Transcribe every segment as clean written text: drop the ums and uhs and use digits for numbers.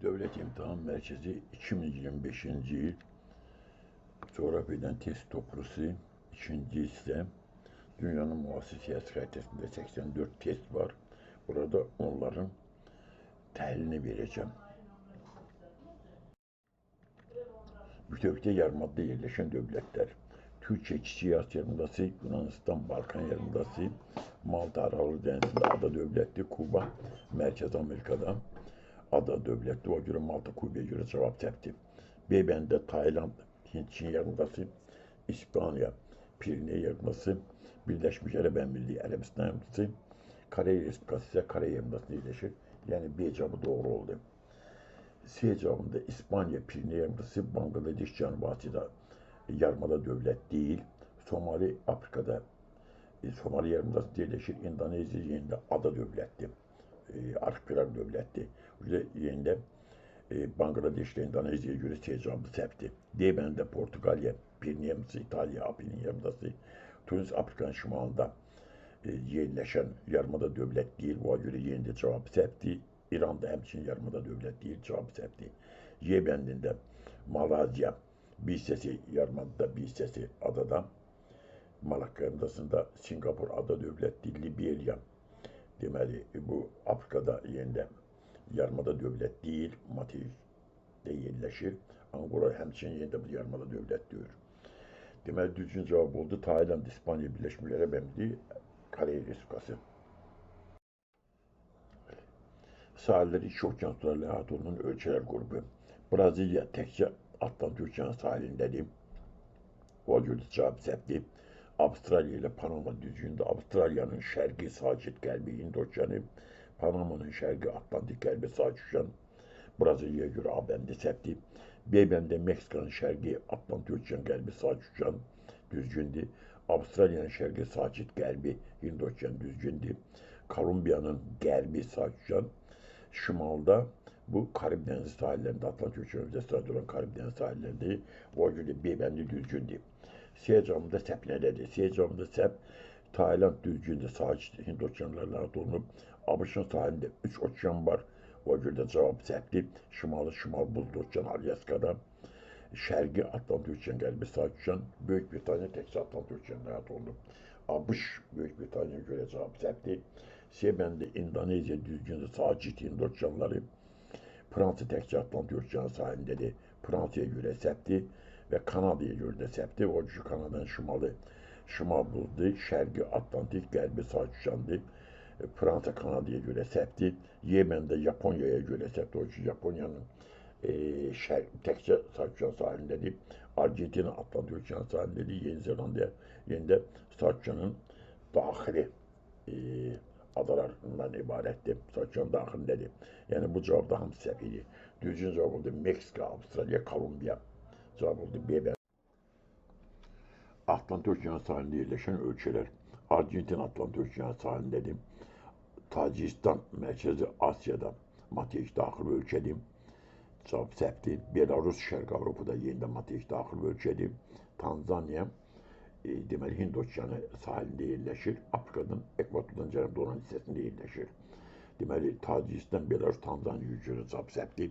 Devlet İmtahan Merkezi 2025. yıl coğrafyadan test toplusu. İkinci ise dünyanın müasir siyasi haritesinde 84 test var. Burada onların təhlilini vereceğim. Bütövlükdə yarımada yerleşen devletler. Türkiye, Kiçik Asya Yarımadası, Yunanistan, Balkan Yarımadası, Malta, Aralı Dənizində ada devletli, Kuba, Merkez Amerika'da ada devletli. O göre Malta, Kuba'ya göre cevap tepti. B bəndə Tayland, Hint, Çin Yarımadası, İspanya, Piriney Yarımadası, Birleşmiş Arap Emirliği, Arabistan Yarımadası, Kore Respublikası ise Kore Yarımadası'na yerleşir. Yani B cevabı doğru oldu. C cevabında İspanya, Piriney Yarımadası, Bangladeş, Cənubi Asya'da yarımada devlet değil. Somali, Afrika'da Somali Yarımadası yerleşir. İndonezya yerinde ada devletti. Arxipelaq devletti. Yerinde Bangladeş ile Endonezya'ya göre C cevabı septi. D bəndə Portugalya, Piriney Yarımadası, İtalya, Apinin Yarımadası, Tunis, Afrika'nın şimalında yerleşen yarımada devlet değil. O göre yerinde cevabı septi. İran'da həmçinin yarımada devlet değil. Cevabı septi. Y bəndində Malazya, bir hissəsi yarımadada, bir hissəsi adada. Malakka Yarımadasında Singapur ada devletli, Liberya. Deməli, bu Afrika'da yerində yarımada devlet değil, Mateus'de yerleşir. Angola həmçinin yerində bu yarımada devlet diyor. Deməli, düzgün cevap oldu. Tayland, İspanya, Birleşmiş Arap Emirliği, Kore Respublikası. Sahilleri iki okyan sularıyla əhatə olunan ölkələr qrupu. Brazilya təkcə Atlantik Okeanı sahilindedir. O göre cevap septi. Avustralya ile Panama düzgündə. Avustralya'nın şərqi sakit qərbi Hind Okeanı, Panama'nın şərqi Atlantik qərbi sakit okean. Brazilya'ya göre A bəndi septi. B bəndə Meksika'nın şərqi Atlantik Okean qərbi sakit okean düzgündür. Avustralya'nın şərqi sakit qərbi Hind Okean düzgündür. Kolumbiya'nın qərbi sakit okean. Şimalda bu Karib Denizi sahillerinde, Atlantik Okyanusu'nda sırada olan Karib Denizi sahillerinde. O göre B bəndi düzgündür. C cevabında sep neredir? C cevabında sep Tayland düzgündə sakit Hind okeanlarına olunub. ABŞ-ın sahilinde 3 okean var. O göre cevap septi. Şimal buzlu okean Alyaska'da. Şərqi Atlantik Okean, qərbi sakit okean. Böyük Britanya təkcə Atlantik Okeanına olunub. ABŞ Böyük Britanya'ya göre cevap septi. C bəndə İndonezya düzgündə sakit Hind okeanları. Fransa təkcə Atlantik Okeanı sahilindedir. Fransa'ya göre septi ve Kanada'ya göre de septi. O cü Kanada'nın şimal buzlu, şərqi Atlantik, qərbi sakit okeandır. Fransa Kanada'ya göre septi. Y bəndə Japonya'ya göre septi. O cü Japonya'nın təkcə sakit okean sahilindedir. Argentina Atlantik Okeanı sahilindedir. Yeni Zelanda yerində sakit okeanın daxili adalarından ibarətdir. Sakit okean daxilindedir. Yani bu cevapda hamısı səhv idi. Düzgün cevap oldu Meksika, Avustralya, Kolumbiya. Cevap oldu B bəndi. Atlantik Okeanı sahilinde yerleşen ölkələr. Argentina Atlantik Okeanı sahilindedir. Tacikistan Merkezi Asya'da mateik daxil ölkədir. Cevap səhvdir. Belarus Şərq Avropada yerində mateik daxil ölkədir. Tanzanya deməli Hind Okeanı sahilinde yerleşir. Afrika'nın ekvatordan cənubda olan hissəsində yerleşir. Deməli Tacikistan, Belarus, Tanzanya göre cevap səhvdir.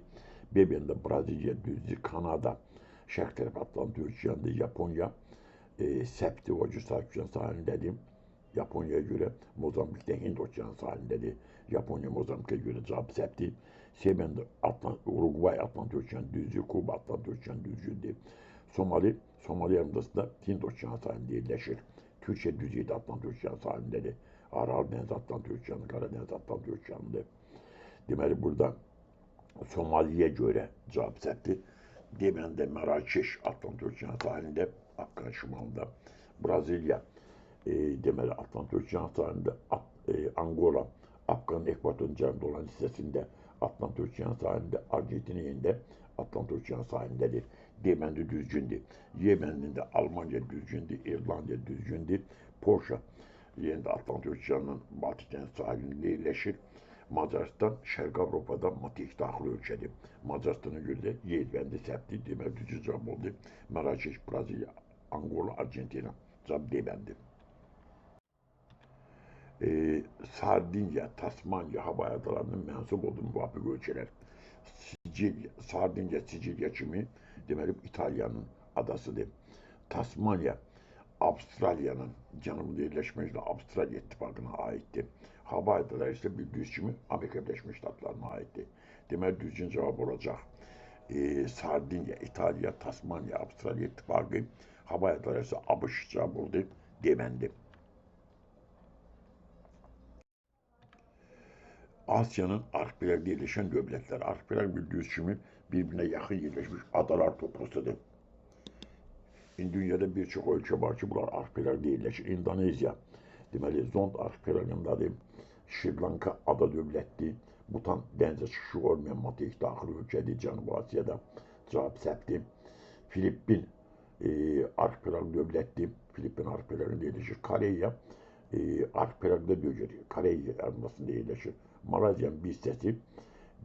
B bəndə Brazilya düzdür. Kanada şərq tərəf Atlantik Okeanıdır. Japonya səhvdir. O cür sakit okean sahilindedir. Japonya'ya göre Mozambik'te Hind Okeanı sahilindedir. Japonya Mozambik'e göre cevap səhvdir. C bəndə Uruguay Atlantik Okeanı düzdür. Kuba Atlantik Okeanı düzdür. Somali Yarımadası'nda Hind Okeanı sahilinde yerleşir. Türkiye düzeyde Atlantik Okeanı sahilindedir. Aral Denizi Atlantik Okeanı, Karadeniz Atlantik Okeanı'dır. Deməli burada Somali'ye göre cevap səhvdir. D bəndə Merakeş Atlantik Okeanı sahilinde, Afgan şimalında. Brezilya deməli Atlantik Okeanı sahilinde, Angola, Afgan'ın ekvatorun cənubda olan hissəsində Atlantik Okeanı sahilinde, Argentina yerində Atlantik Okeanı sahilindedir. D bəndi düzgündür. Y bəndində Almanya düzgündür, İrlanda düzgündür. Polşa yerində Atlantik Okeanının Baltik Dənizi sahilində yerləşir. Macaristan Şərq Avropada mateik daxil ölkədir. Macaristan'a göre de Y bəndi səhvdir. Deməli düzgün cavab oldu. Merakeş, Brazilya, Angola, Argentina. Cavab D bəndi. Sardinya, Tasmanya hava adalarının mensup olduğu müvafiq ölkələr. Sardinya, Sicilya kimi deməli İtaliyanın adasıdır. Tasmanya Avustralya'nın cənubunda yerləşməklə Avstraliya ittifaqına aiddir. Hava adaları isə bildiyiniz kimi Amerika Birləşmiş Ştatlarına aiddir. Deməli düzgün cavab olacaq. Sardinya, İtaliya, Tasmanya, Avstraliya ittifaqı, hava adaları isə ABŞ cavab oldu deməndi. Asya'nın arxipelagda yerləşən dövlətlər. Arxipelag bildiyiniz kimi bir-birinə yaxın yerləşmiş adalar toplusudur. Dünyada bir çox ölkə var ki, bunlar arxipelagda yerləşir. İndoneziya, deməli, Zond arxipelagındadır. Şri Lanka ada dövlətdir. Butan dənizə çıxışı olmayan materik daxili ölkədir Cənubi Asiyada. Cavab səhvdir. Filippin arxipelag dövlətdir. Filippin arxipelagında yerləşir. Koreya arxipelagda deyil, Koreya yarımadasında yerləşir. Malaziyanın bir hissəsi,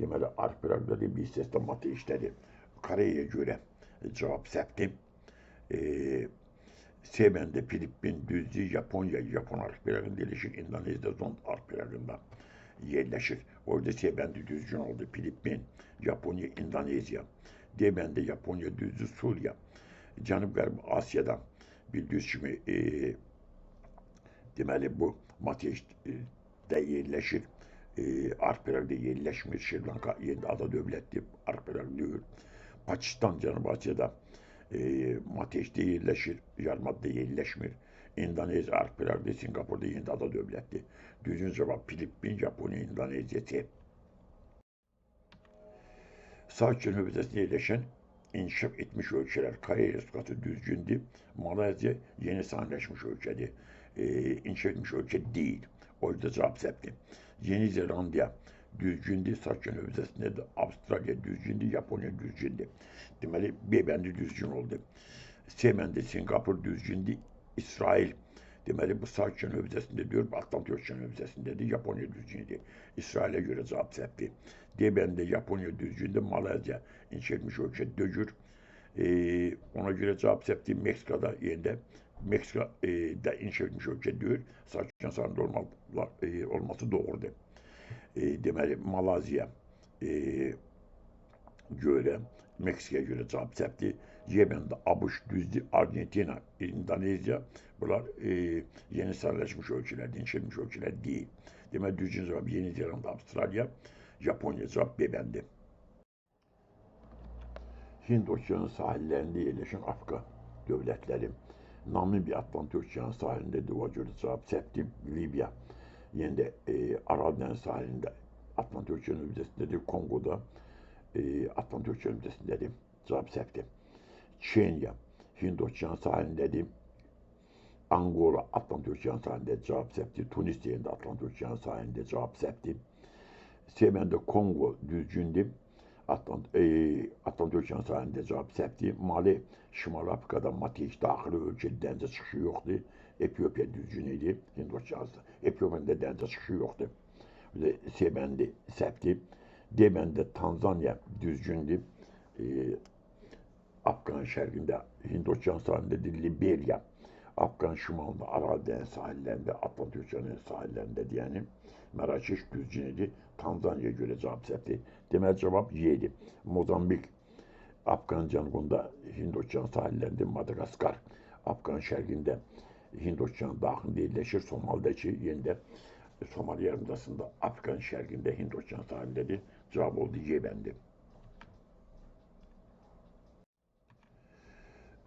deməli, arxipelagdadır, bir hissəsi də materikdədir. Koreyaya görə cavab səhvdir. Sebendə Filippin, düzdür, Japonya, Japon arxipelagında yerləşir. İndoneziyada Zond arxipelagında yerləşir. Orada Sebendə düzgün oldu. Filippin, Japonya, İndoneziya. Deməndə Japonya düzdür, Suriya. Cənub-Qərbi Asiyada bildiyiniz kimi deməli bu materikdə yerləşir. Arxipelagda yerləşmir. Şri Lanka yerində ada dövlətdir, arxipelag deyil. Pakistan Cənubi Asiyada materikdə yerləşir, yarımadada yerləşmir. İndoneziya arxipelagda, Singapurda yerində ada dövlətdir. Düzgün cavab Filippin, Japonya, İndoneziya C. Sakitçilik hövzəsində yerləşən inkişaf etmiş ölkələr. Koreya Respublikası düzgündür. Malezya yeni saniləşmiş ölkədir. İnkişaf etmiş ölkə deyil. O yüzden cavab səhvdir. Yeni Zelandiya düzgündür. Sakitçilik hövzəsindədir. Avstraliya düzgündür. Japonya düzgündür. Deməli, B bəndi düzgün oldu. C bəndi Singapur düzgündür. İsrail, deməli, bu sakitçilik hövzəsində deyil, Atlantik Okean hövzəsindədir. Japonya düzgündür. İsrailə görə cavab səhvdir. D bəndə Japonya düzgündür. Malezya inkişaf etmiş ölkə dögür. Ona görə cavab səhvdir. Meksikada yerində. Meksikada inkişaf etmiş ölkə deyil. Sakitçilik sahəsində olması doğrudur. Deməli, Malezya görə, Meksikaya görə cavab səhvdir. Yemen'de ABŞ düzdür, Argentina, İndonezya, bunlar yeni saniləşmiş ölkələr, inkişaf etmiş ölkələr deyil. Deməli, düzgün cavab Yeni Zelanda, Avstraliya, Japonya cavab B bəndi. Hind Okeanı sahillərində yerləşən Afrika dövlətləri. Namibiya Atlantik Okeanı sahilindədir, o görə cavab səhvdir. Libya, yenə də Aral dəniz sahilində Atlantik Okeanı hövzəsindədir. Kongoda Atlantik Okeanı hövzəsindədir, cavab səhvdir. Kenya, Hind Okeanı sahilindədir. Angola, Atlantik Okeanı sahilindədir, cavab səhvdir. Tunis yerində Atlantik Okeanı sahilində, cavab səhvdir. Sebendə Kongo düzgündür. Atlantik Okeanı sahilində cavab səhvdir. Mali, Şimali Afrikada materik daxili ölkə dənizə çıxışı yoxdur. Etiopiya düzgün idi. Hind Okeanı, Etiyopiyada dənizə çıxışı yoxdur. Sebendi səhvdir. Deməndə Tanzanya düzgündür. Afgan şərqində, Hind Okeanı sahilindədir. Liberiya, Afgan şimalında, Aral dəniz sahillərində, Atlantik Okeanı sahillərindədir. Yəni, Mərakeş düzgün idi. Tanzanyaya görə cavab səhvdir. Deməli, cavab Y-dir. Mozambik, Afgan cənubunda, Hind Okeanı sahillərində, Madagaskar, Afgan şərqində, Hind Okeanı daxilində yerləşir. Somaldakı yerində, Somali yarımadasında, Afgan şərqində, Hind Okeanı sahilindədir. Cavab oldu Y bəndi.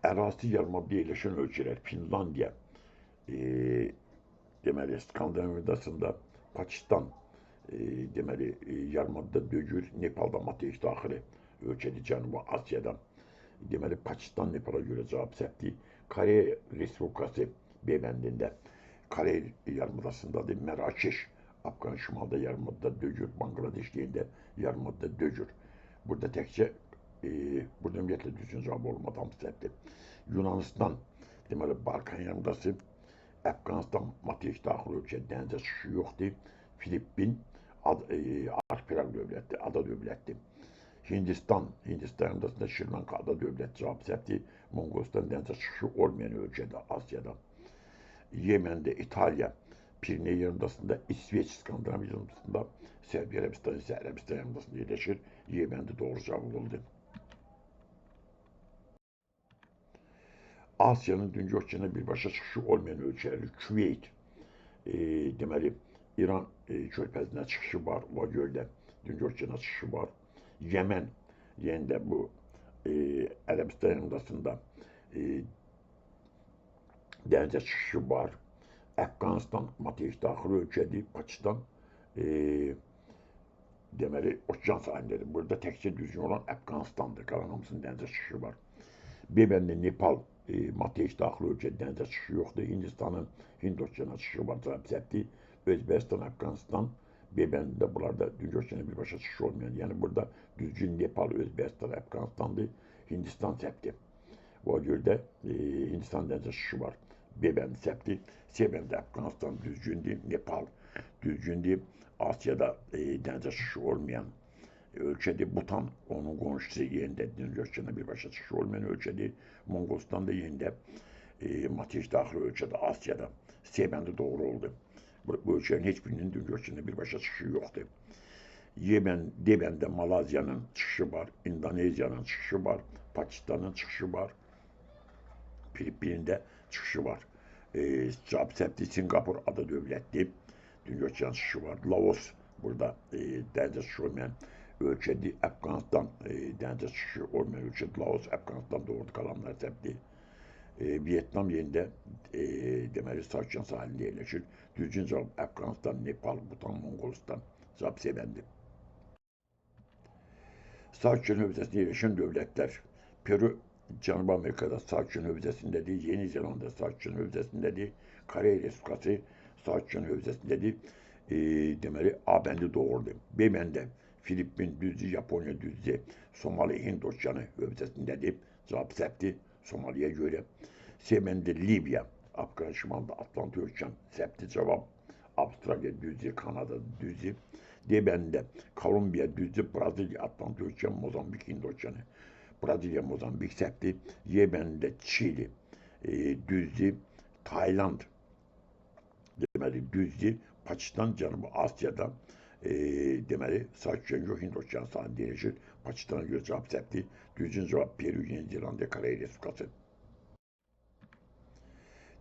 Ərazisi yarımadada yerləşən ölkələr. Finlandiya, deməli, Skandinaviyadasında, Pakistan, deməli, yarımadada dögür, Nepalda materik daxili ölkədir, Cənubi Asiyada. Deməli, Pakistan, Nepala görə cavab səhvdir. Koreya Respublikası B bəndində, Koreya yarımadasındadır. Mərakeş, Afgan şimalda yarımadada dögür, Bangladeş yerində yarımadada dögür. Burada təkcə burada ümumiyyətlə düzgün cavab olmadı, hamısı səhvdir. Yunanistan, deməli, Balkan yarımadası, Əfqanistan materik daxili ölkə, dənizə çıxışı yoxdur. Filippin, arxipelag dövlətdir, ada dövlətdir. Hindistan yarımadasında Şri Lanka ada dövlət, cavab səhvdir. Monqolistan dənizə çıxışı olmayan ölkədir Asiyada. Yemen'də İtaliya, Piriney Yarımadası'nda, İsveç İskandinav Yarımadası'nda, Serbi Arabistan ise Arabistan Yarımadası'nda yerleşir. Yemen'de doğru cevap oldu. Asya'nın Dünya Okeanı'na birbaşa çıxışı olmayan ölkələri Küveyt, deməli, İran körfəzinə çıxışı var, o göldə Dünya Okeanı'na çıxışı var. Yemen, yenə də bu Ərəbistan yarımadasında dənizə çıxışı var. Əfqanistan mateik daxili ölkədir. Pakistan deməli okean sahilləri. Burada təkcə düzgün olan Əfqanistandır. Qalan hamısının dənizə çıxışı var. B-bəndə Nepal mateik daxili ölkə dənizə çıxışı yoxdur. Hindistanın Hind okeanına çıxışı var. Cavab səhvdir. Özbəkistan, Əfqanistan B-bəndində bunlarda Dünya Okeanı'na birbaşa çıxışı olmayan. Yəni burada düzgün Nepal, Özbəkistan, Əfqanistandır. Hindistan səhvdir. O göldə Hindistan dənizə çıxışı var. B-bəndi səhvdir. C-bəndə Əfqanistan düzgündür. Nepal düzgündür. Asiyada dənizə çıxışı olmayan ölkədir. Butan, onun qonşusu yenə də Dünya Okeanı'na birbaşa çıxışı olmayan ölkədir. Monqolistan da yenə də mateik daxili ölkədir Asiyada. C-bəndi doğru oldu. Bu ölkələrin heç birinin Dünya Okeanı'na birbaşa çıxışı yoxdur. D-bəndə Malazya'nın çıxışı var, İndoneziyanın çıxışı var, Pakistanın çıxışı var, Filippinində çıxışı var. Cavab səhvdir. Singapur ada dövlətdir. Dünya Okeanı çıxışı var. Laos burada dənizə çıxışı olmayan ölkədir. Əfqanistan dənizə çıxışı olmayan ölkədir. Laos, Əfqanistan doğrudur. Qalanlar səhvdir. Vietnam yerində deməli Sakyan sahilində yerləşir. Düzgün cavab Əfqanistan, Nepal, Butan, Monqolistan. Cavab C-bəndi. Sakyan hövzəsində yerləşən dövlətlər. Peru Cənubi Amerikada Sakyan hövzəsindədir. Yeni Zelanda Sakyan hövzəsindədir. Korey Respublikası Sakyan hövzəsindədir. Deməli A bəndi doğrudur. B bəndə Filippin düzdür, Yaponiya düzdür. Somali Hind okeanı hövzəsindədir. Cavab səhvdir. Somaliyə görə. C bəndə Libiya, Afrika şimalında Atlantik okean səhvdir cavab. Avstraliya düzdür, Kanada düzdür. D bəndə Kolumbiya düzdür, Braziliya Atlantik okean, Mozambik Hind okeanı. Braziliya, Mozambik səhvdir. Y bəndə Çili düzdür, Tayland deməli düzdür. Pakistan Cənubi Asiyada deməli Sakyan Hind okeanı sahilində yerləşir. Pakistana görə cavab səhvdir. Düzgün cavab Peru, Yeni Zelanda, Korey Respublikası.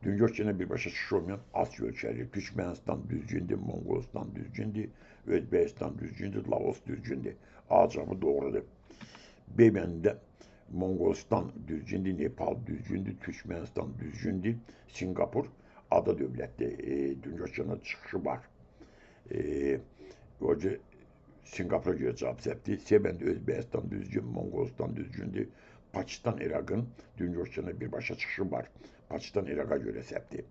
Dünya Okeanı'na birbaşa çıxışı olmayan Asya ölkələri. Türkmenistan düzgündür, Monqolistan düzgündür, Özbəkistan düzgündür, Laos düzgündür. A cavabı doğrudur. B bəndə Monqolistan düzgündür, Nepal düzgündür, Türkmenistan düzgündür, Singapur ada dövlətdir. Dünya Okeanı'na çıxışı var. Singapur'a görə cavab səhvdir. C bəndə Özbəkistan düzgün, Monqolistan düzgündür. Pakistan, İraqın Dünya Okeanı'na birbaşa çıxışı var. Pakistan, İraqa görə səhvdir.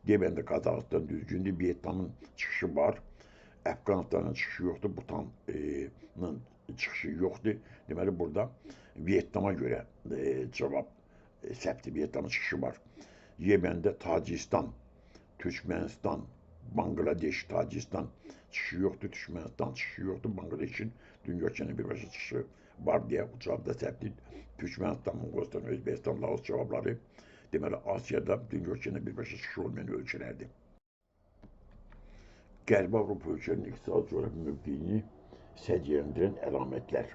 D bəndə Qazaxıstan düzgündür. Vietnamın çıxışı var. Əfqanistanın çıxışı yoxdur. Butanın çıxışı yoxdur. Deməli, burada Vietnama görə cavab səhvdir. Vietnamın çıxışı var. Y bəndə Tacikistan, Türkmenistan, Bangladeş, Tacikistan çıxışı yoxdur. Türkmenistan çıxışı yoxdur. Bangladeşin Dünya Okeanı'na birbaşa çıxışı var deyə bu cavab da səhvdir. Türkmenistan, Monqolistan, Özbəkistan, Laos cavabları deməli Asiyada Dünya Okeanı'na birbaşa çıxışı olmayan ölkələrdir. Qərbi Avropa ölkələrinin iqtisadi coğrafi mövqeyini səciyyələndirən əlamətlər.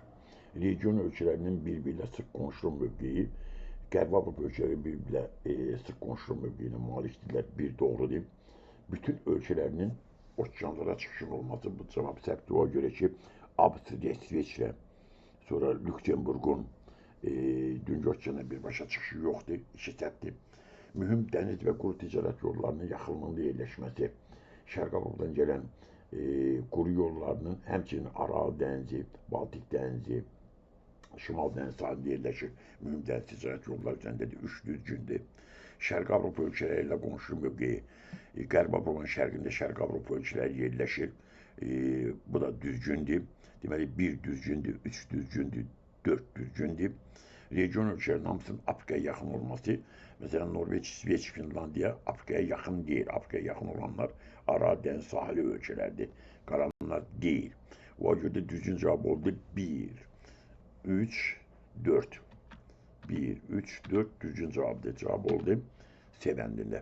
Region ölkələrinin bir-birlə sıx qonşuluq mövqeyi, Qərbi Avropa ölkələri bir-birlə sıx qonşuluq mövqeyinə malikdirlər. Bir doğrudur. Bütün ölkələrinin okeanlara çıxışın olması bu cavab səhvdir. O görə ki, Avstriya, İsveçrə, sonra Lüksemburqun Dünya Okeanı'na birbaşa çıxışı yoxdur, işi səhvdir. Mühüm dəniz və quru ticarət yollarının yaxınlığında yerləşməsi, Şərq Avropadan gələn quru yollarının həmçinin Aral dənizi, Baltik dənizi, Şimal dənizi sahilində yerləşir. Mühüm dəniz ticarət yolları üzərindədir, 3 düzgündür. Şərq Avropa ölkələri ilə qonşu mövqeyi, Qərb Avropanın şərqində Şərq Avropa ölkələri yerləşir. Bu da düzgündür. Deməli, 1 düzgündür, 3 düzgündür, 4 düzgündür. Region ölkələrinin hamısının Afrikaya yaxın olması, məsələn, Norveç, İsveç, Finlandiya Afrikaya yaxın deyil. Afrikaya yaxın olanlar Aral dəniz sahili ölkələrdir. Qalanlar deyil. O görə də düzgün cavab oldu 1, 3, 4. 1, 3, 4 düzgün cavabdır. Cavab oldu C bəndində.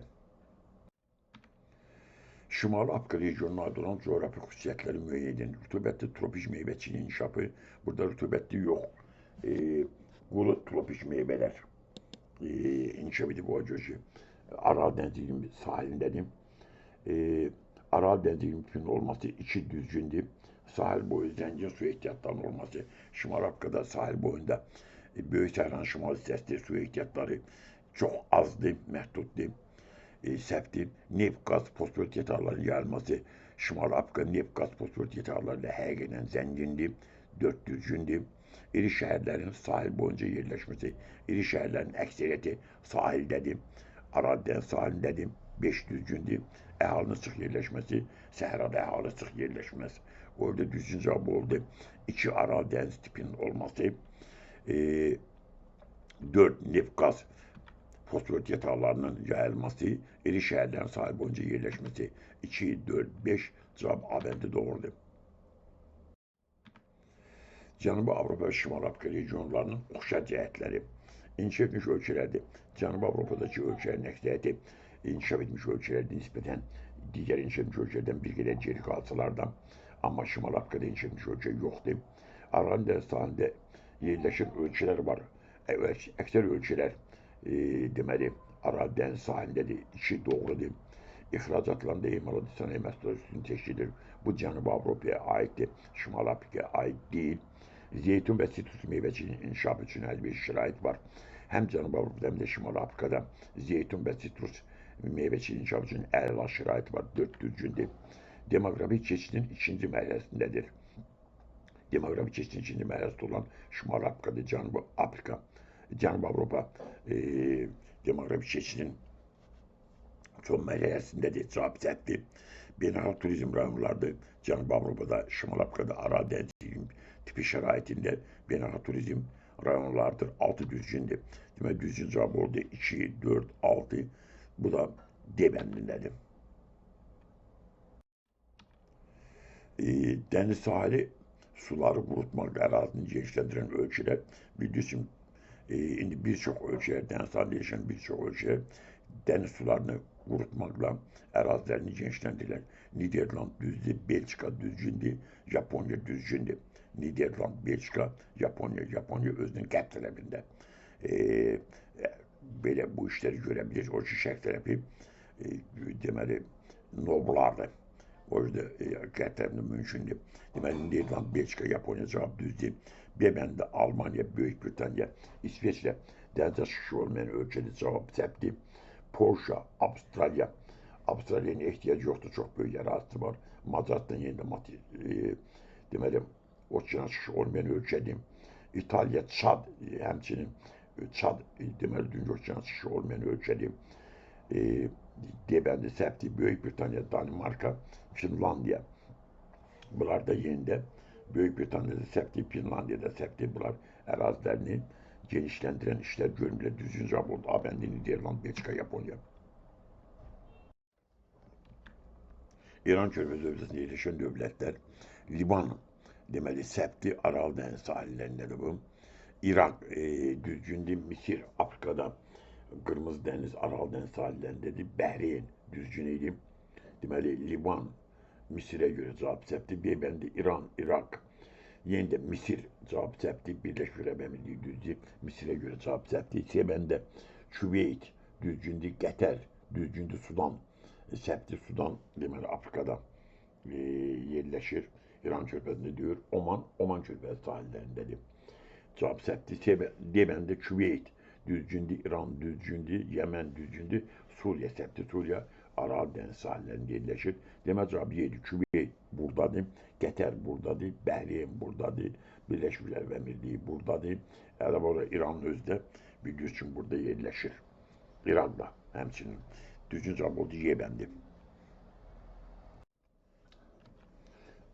Şimali Afrika regionuna ait olan coğrafi xüsusiyyətləri müəyyən edən rütubətli tropik meyvəçiliyin inkişafı, burada rütubətli yox, quru tropik meyvələr inkişaf edib o cür Aral Dənizi sahilindədir. Aral Dənizi iqliminin olması iki düzgündür. Sahil boyu zəngin su ehtiyatlarının olması, Şimali Afrikada sahil boyunda Böyük Səhranın şimal hissəsində su ehtiyatları çox azdır, məhduddur. Səfdir. Neft, qaz, fosforit yataqlarının yayılması Şimali Afrika neft, qaz, fosforit yataqları ilə həqiqətən zəngindir, dörd düzgündür. İri şəhərlərin sahil boyunca yerləşməsi, iri şəhərlərin əksəriyyəti sahildədir. Aral dəniz sahilindədir, 5 düzgündür. Əhalinin sıx yerləşməsi, səhrada əhali sıx yerləşməz. Orada düzgün cavab oldu. 2 Aral dəniz tipinin olması, 4 neft, qaz, fosforit yataqlarının yayılması, iri şəhərlərin sahil boyunca yerləşməsi 2, 4, 5 cavab A-bəndi doğrudur. Cənubi Avropa və Şimali Afrika regionlarının oxşar cəhətləri inkişaf etmiş ölkələrdir. Cənubi Avropadakı ölkələrin əksəriyyəti inkişaf etmiş ölkələrdə nisbətən digər inkişaf etmiş ölkələrdən bir qədər geri qalsalardan, amma Şimali Afrikada inkişaf etmiş ölkə yoxdur. Aral dəniz sahilində yerləşən ölkələr var. Əksər ölkələr deməli Aral dəniz sahilindədir, iki doğrudur. İxracatlarında imalat sənaye məhsulları üstün təşkil edir. Bu Cənubi Avropaya aiddir, Şimali Afrikaya aid deyil. Zeytun və sitrus meyvəçiliyinin inkişafı üçün əlverişli şərait var. Həm Cənubi Avropada, həm də Şimali Afrikada zeytun və sitrus meyvəçiliyinin inkişafı üçün əla şərait var, 4 düzgündür. Demoqrafik keçidin ikinci mərhələsindədir. Demoqrafik keçidin ikinci mərhələsində olan Şimali Afrikada, Cənubi Avropa demoqrafik keçidin son mərhələsindədir, cavab səhvdir. Beynəlxalq turizm rayonlarıdır. Cənubi Avropada, Şimali Afrikada Aral dənizi tipi şəraitində beynəlxalq turizm rayonlarıdır. 6 düzgündür. Demək, düzgün cavab oldu 2, 4, 6. Bu da D bəndindədir. Dəniz sahili suları qurutmaqla ərazini genişləndirən ölkələr, bildiğiniz kimi, indi bir çox ölkələr, dəniz sahilində yaşayan bir çox ölkələr dəniz sularını qurutmaqla ərazilərini genişləndirirlər. Niderland düzdür, Belçika düzgündür, Japoniya düzgündür. Niderland, Belçika, Japoniya özünün qərb tərəfində belə bu işləri görə bilir. O ki, şərq tərəfi deməli noblardır. O yüzden qərb tərəfində mümkündür. Deməli, Niderland, Belçika, Japoniya cavab düzdür. B bəndə Almanya, Böyük Britaniya, İsveçrə dənizə çıxışı olmayan ölkədə cavab səhvdir. Polşa, Avstraliya. Avstraliyanın ehtiyacı yoxdur, çox böyük ərazisi var. Macaristan yenə də deməli, okeana çıxışı olmayan ölkədir. İtaliya, Çad, həmçinin Çad deməli, dünya okeana çıxışı olmayan ölkədir. D bəndi səhvdir. Böyük Britaniya, Danimarka, Finlandiya. Bunlar da yenə də Böyük Britaniyada səhvdir, Finlandiyada səhvdir. Bunlar ərazilərini genişləndirən işlər görmürlər. Düzgün cavab oldu. A bəndi Niderland, Belçika, Japoniya. İran körfəzi hövzəsində yerləşən dövlətlər, Liban deməli səhvdir, Aral dəniz sahillərindədir bu. İraq düzgündür, Misir Afrikada Qırmızı dəniz, Aral dəniz sahillərindədir. Bəhreyn düzgün idi. Deməli Liban Misirə görə cavab səhvdir. B bəndi İran, İraq. Yenə də Misir cavab səhvdir. Birləşmiş Ərəb Əmirliyi düzdür. Misirə görə cavab səhvdir. C bəndə Küveyt düzgündür. Qətər düzgündür. Sudan səhvdir. Sudan deməli Afrikada yerləşir. İran körfəzində deyir. Oman körfəzi sahillərindədir. Cavab səhvdir. D bəndə Küveyt düzgündür. İran düzgündür. Yəmən düzgündür. Suriya səhvdir. Suriya Aral dəniz sahillərində yerləşir. Demək cavabı yedi. Küveyt buradadır. Qətər buradadır. Bəhreyn buradadır. Birləşmiş Ərəb Əmirliyi buradadır. Əlavə olaraq İranın özü də bildiğiniz kimi burada yerləşir. İran'da həmçinin. Düzgün cavab oldu Y bəndi.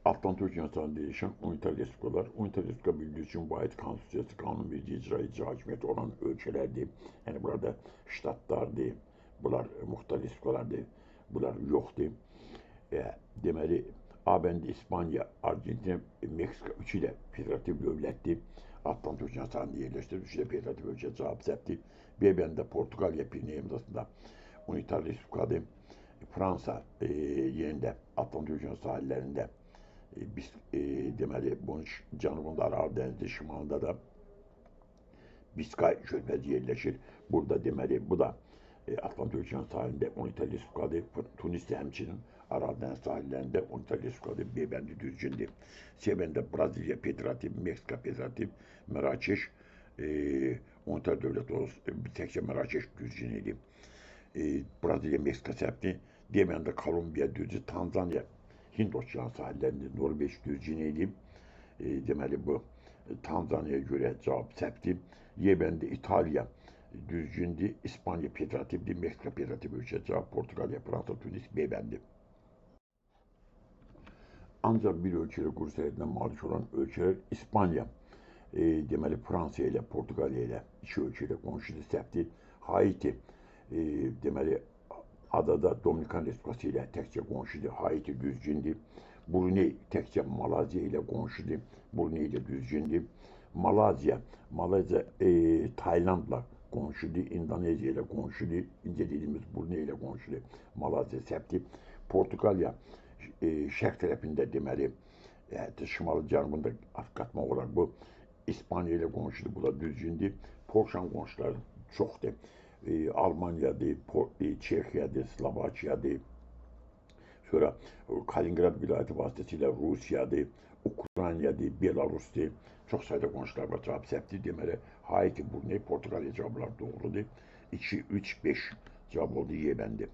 Atlantik Okyanusu'nda yerleşen unitar respublikalar, unitar respublika bildiğiniz için vahid konstitusiyası, kanun verici, icra hakimiyeti olan ölçelerdi. Yani burada ştatlardı, bunlar muhtar respublikalardı, bunlar yoktu. Deməli, A bəndi İspanya, Arjantin, Meksika üçü də federativ dövlətdir. Atlantik Okyanusu'nda yerləşdirir, üçü də federativ ölkə cavab səhvdir. B bəndə Portuqaliya Piriney imzasında unitar respublikadır. Fransa yerində Atlantik Okyanusu sahillərində biz deməli bunun cənubunda Aral dənizi, şimalında da Biskay körfəzi yerləşir. Burada deməli bu da Atlantik Okyanusu sahilində unitar respublikadır. Tunis də həmçinin Aral dəniz sahillərində unitar respublikadır. B bəndi düzgündür. C bəndə Braziliya Federativ, Meksika Federativ, Mərakeş unitar dövlət olsun. Təkcə Mərakeş düzgün idi. Braziliya, Meksika səhvdir. D bəndə Kolumbiya düzgün, Tanzaniya Hind Okyanusu sahillərində Norveç düzgün idi. Deməli bu Tanzaniyaya görə cavab səhvdir. Y bəndə İtaliya düzgündür. İspaniya Federativdir. Meksika Federativ ölkə cavab Portuqaliya, Fransa, Tunis B bəndi. Ancaq bir ölkəli quru sərhədinə malik olan ölkələr İspaniya, deməli Fransa ilə, Portuqaliya ilə iki ölkə ilə qonşudur, səhvdir. Haiti, deməli adada Dominikan Respublikası ilə təkcə qonşudur, Haiti düzgündür. Brunei təkcə Malaziya ilə qonşudur, Brunei ilə düzgündür. Malezya Taylandla qonşudur, İndoneziya ilə qonşudur, incə dediyimiz Brunei ilə qonşudur, Malezya səhvdir. Portuqaliya şərq tərəfində deməli, şimalı cənubunda qatmaq olaraq bu İspaniya ilə qonşudur, bu da düzgündür. Polşanın qonşuları çoxdur. Almaniyadır, Çexiyadır, Slovakiyadır. Sonra Kaliningrad vilayəti vasitəsilə Rusiyadır, Ukraynadır, Belarusdur. Çox sayda qonşular var, cavab səhvdir. Deməli, Haiti, Brunei, Portuqaliya cavablar doğrudur. 2, 3, 5 cavab oldu Y bəndi.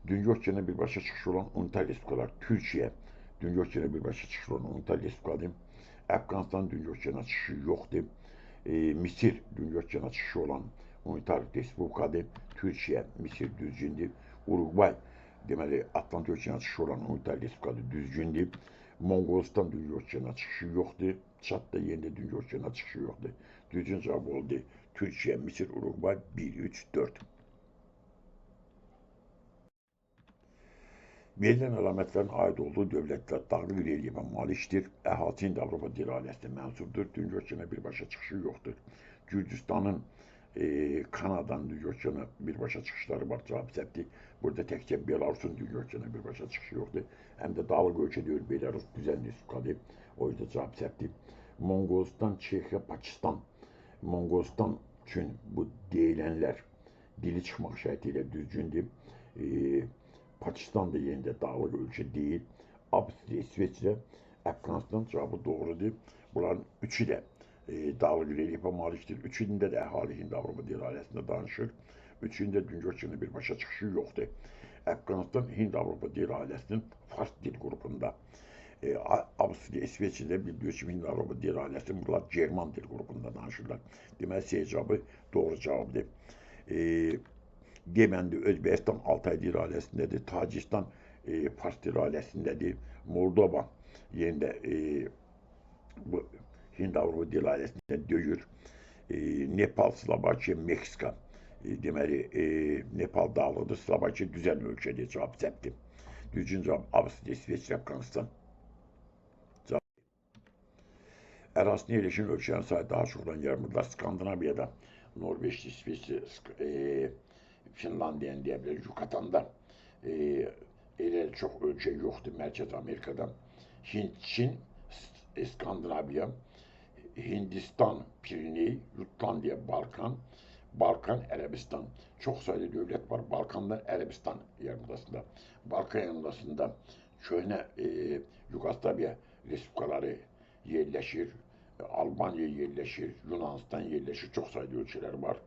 Dünya okeanına birbaşa çıxışı olan unitar respublikalar Türkiyə, Dünya okeanına birbaşa çıxışı olan unitar respublikadır. Əfqanistan Dünya okeanına çıxışı yoxdur. Misir Dünya okeanına çıxışı olan unitar respublikadır. Türkiyə, Misir düzgündür. Uruguay deməli Atlantik okeanına çıxışı olan unitar respublikadır, düzgündür. Monqolistan Dünya okeanına çıxışı yoxdur. Çad da yerində Dünya okeanına çıxışı yoxdur. Düzgün cavab oldu Türkiyə, Misir, Uruguay 1, 3, 4. Verilən əlamətlərin aid olduğu dövlətlər dağlıq relyefə malikdir. Əhalisi İndo-Avropa dil ailəsinə mənsubdur. Dünya okeanına birbaşa çıxışı yoxdur. Gürcüstanın, Kanadanın Dünya okeanına birbaşa çıxışları var, cavab səhvdir. Burada təkcə Belarusun Dünya okeanına birbaşa çıxışı yoxdur. Həm də dağlıq ölkə deyil, Belarus düzən respublikadır. O yüzden cavab səhvdir. Monqolistan, Çexiya, Pakistan. Monqolistan üçün bu deyilənlər dili çıxmaq şərti ilə düzgündür. Pakistan da yerində dağlıq ölkə deyil. Avstriya, İsveçrə, Əfqanistan cavabı doğrudur. Bunların üçü də dağlıq relyefə malikdir. Üçündə də əhali Hind-Avropa dil ailəsində danışır. Üçündə Dünya okeanına birbaşa çıxışı yoxdur. Əfqanistan Hind-Avropa dil ailəsinin Fars dil qrupunda. Avstriya, İsveçrə bildirir ki, Hind-Avropa dil ailəsinin bunlar German dil qrupunda danışırlar. Deməli, C cavabı doğru cavabdır. Deməli, Özbəkistan Altay dil ailəsindədir. Tacikistan Fars dil ailəsindədir. Moldova yerində bu Hind-Avropa dil ailəsində deyil. Nepal, Slovakiya, Meksika. Deməli, Nepal dağlıdır, Slovakiya düzən ölkədir, cavab səhvdir. Düzgün cavab Avstriya, İsveçrə, Əfqanistan. Ərazisində yerləşən ölkələrin sayı daha çox olan yarımadalar Skandinaviyada, Norveç, İsveç, Finlandiyanı deyə bilərik, Yukatan'da elə çox ölkə yoxdur Mərkəz Amerikada. Hind, Çin, Skandinaviya, Hindistan, Piriney, Jutlandiya, Balkan, Ərəbistan. Çox sayıda dövlət var Balkanlar, Ərəbistan yarımadasında. Balkan yarımadasında köhnə Yugoslaviya respublikaları yerləşir, Albaniya yerləşir, Yunanistan yerləşir, çox sayıda ölkələr var.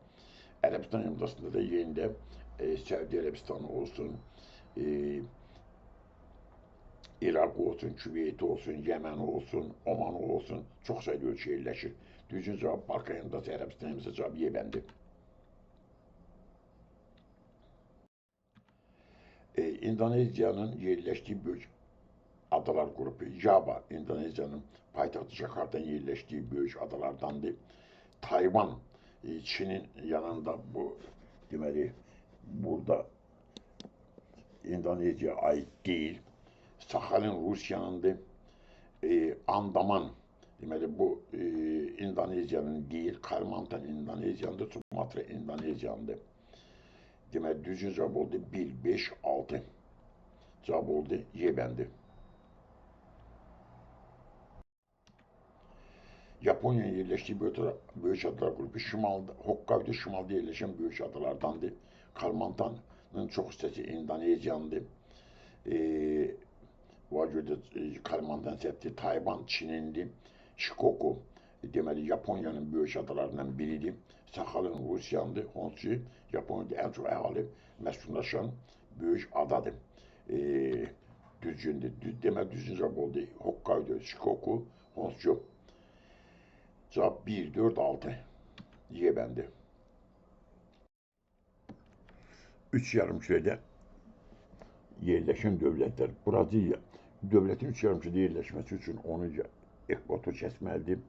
Ərəbistan yarımadasında da yerində Səudi Ərəbistanı olsun, İraq olsun, Küveyt olsun, Yemen olsun, Oman olsun, çox sayıda ölkə yerləşir. Düzgün cavab Balkan yarımadası, Ərəbistan yarımadası cavab Y bəndi. İndoneziyanın yerləşdiyi böyük adalar qrupu Java, İndoneziyanın paytaxtı Jakarta'nın yerləşdiyi böyük adalardandır. Tayvan, Çin'in yanında bu, deməli, burada İndoneziya ait deyil. Sakhalin Rusiyanındır. Andaman, deməli, bu İndoneziyanın deyil. Kalimantan İndoneziyandır, Sumatra İndoneziyandır. Demek düzgün cevap oldu 1, 5, 6. Cevap oldu Y bəndi. Japonya'nın yerleştiği büyük adalar grubu şimalda, Hokkaido şimalda yerleşen büyük adalardandır. Kalimantan'ın çok hissesi Endonezya'ndı. Vücudu Kalimantan septi Tayvan, Çin'indi. Shikoku deməli Japonya'nın büyük adalarından biriydi. Sakhalin Rusya'ndı. Honshu Japonya'da en çok əhali məskunlaşan büyük adadır. Düzgündür. Demək düzgün cavab oldu. Hokkaido, Shikoku, Honshu. Cevap 1, 4, 6. Y bəndi. 3 yarımkürede yerleşen devletler. Brezilya devletin 3 yarımkürede yerleşmesi için onu ya ekvator kesməlidir,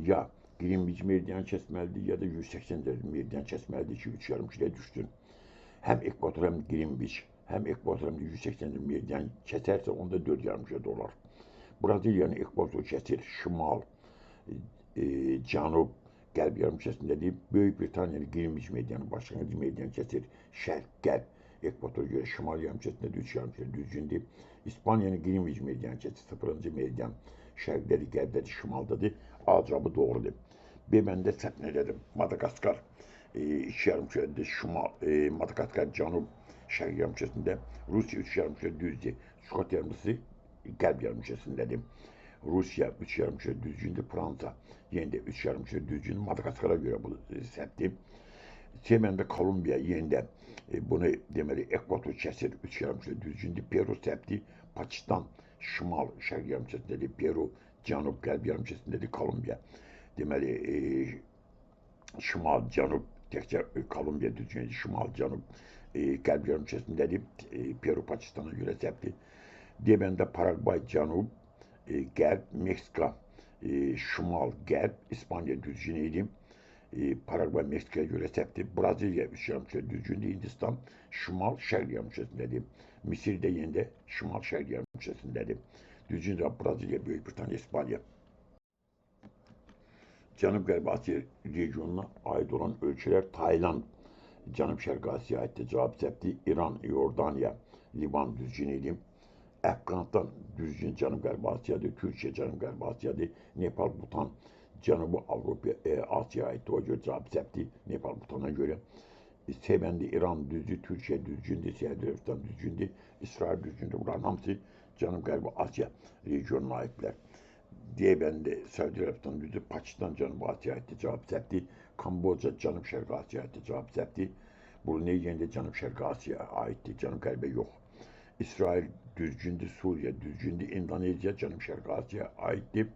ya Greenwich meridian kesməlidir, ya da 180 derece meridian kesməlidir ki 3 yarımküreye düşsün. Hem ekvator hem Greenwich, hem ekvator hem de 180 derece meridian keserse onda 4 yarımkürede olur. Brezilya'nın ekvator kesir, şimal, Cənub, qərb yarımkürəsindədir. Böyük Britaniyanın Greenwich meridianı, başlanğıc meridian kesir, şərq, qərb, ekvatora göre şimal yarımkürəsində 3 yarımkürə düzgündür. İspaniyanın Greenwich meridianı kesir, 0-cı meridian şərqdədir, qərbdədir, şimaldadır. A cavabı doğrudur. B bəndə səhv elədim. Madagaskar 2 yarımkürədir, şimal, Madagaskar cənub şərq yarımkürəsində. Rusiya 3 yarımkürə düzdür. Skot yarımkürəsi qərb yarımkürəsindədir. Rusya 3 yarımküre düzgündür. Fransa yenə də 3 yarımküre düzgündür. Madagaskara göre bu səhvdir. C bəndə Kolumbiya yenə də bunu deməli ekvator kəsir 3 yarımküre düzgündür. Peru səhvdir. Pakistan şimal şərq yarımkürəsindədir. Peru cənub qərb yarımkürəsindədir. Kolumbiya deməli şimal cənub təkcə Kolumbiya düzgündür. Şimal cənub qərb yarımkürəsindədir. Peru Pakistana göre səhvdir. D bəndə Paragvay cənub, qərb, Meksika, şimal, qərb, İspanya düzgünüydü. Paragvay Meksikaya göre səhvdir. Brezilya 3 yarımkürə düzgündür. Hindistan şimal, şərq yarımkürəsindədir. Misir də yenə də şimal, şərq yarımkürəsindədir. Düzgün cavab Brezilya, Böyük Britaniya, İspanya. Cənub-Qərbi Asiya regionuna ait olan ölkələr Tayland, Cənub-Şərqi Asiyaya aiddir. Cavab səhvdir. İran, Yordaniya, Livan düzgünüydü. Afganistan düzgün Cənub-Qərbi Asiyadır. Türkiyə Cənub-Qərbi Asiyadır. Nepal, Butan Cənubi Avropa Asiyaya aiddir. O görə cavab səhvdir. Nepal, Butana görə. C bəndi İran düzdür, Türkiyə düzgündür, Səudiyyə Ərəbistan düzgündür, İsrail düzgündür. Bunların hamısı Cənub-Qərbi Asiya regionuna aiddirlər. D bəndi Səudiyyə Ərəbistan düzdür, Pakistan Cənubi Asiyaya aiddir. Cavab səhvdir. Kamboca Cənub-Şərqi Asiyaya aiddir. Cavab səhvdir. Bruney yenə də Cənub-Şərqi Asiyaya aiddir. Cənub-Qərbə yox. İsrail düzgündür, Suriye düzgündür, Endonezya Cənub-Şərqi Asiyaya aiddir.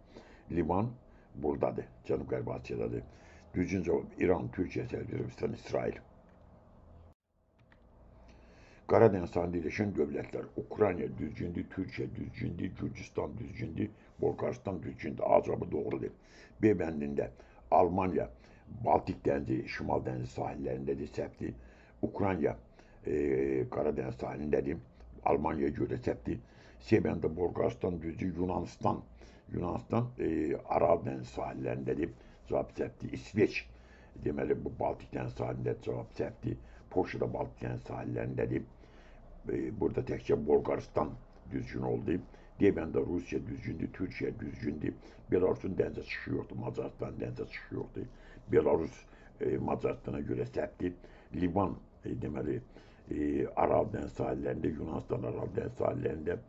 Livan buradadır, Cənub-Qərbi Asiyadadır. Düzgün cavab İran, Türkiyə, Səudiyyə Ərəbistan, İsrail. Qaradəniz sahilində yerləşən dövlətlər. Ukrayna düzgündür, Türkiyə düzgündür, Gürcüstan düzgündür, Bolqarıstan düzgündür. A cavabı doğrudur. B bəndində Almanya, Baltik dənizi, Şimal dənizi sahillərindədir, səhvdir. Ukrayna Qaradəniz sahilindədir. Almanya'ya göre səhvdir. C bəndə Bolqarıstan düzdür, Yunanistan Aral dəniz sahillərindədir. Cavab səhvdir. İsveç deməli bu Baltik dəniz sahilindədir. Cavab səhvdir. Polşa da Baltik dəniz sahillərindədir. Burada təkcə Bolqarıstan düzgün oldu. D bəndə Rusiya düzgündür, Türkiyə düzgündür. Belarusun dənizə çıxışı yoxdur, Macaristan dənizə çıxışı yoxdur. Belarus Macaristana göre səhvdir. Livan deməli Aral dəniz sahillərində, Yunanistan Aral dəniz sahillərində,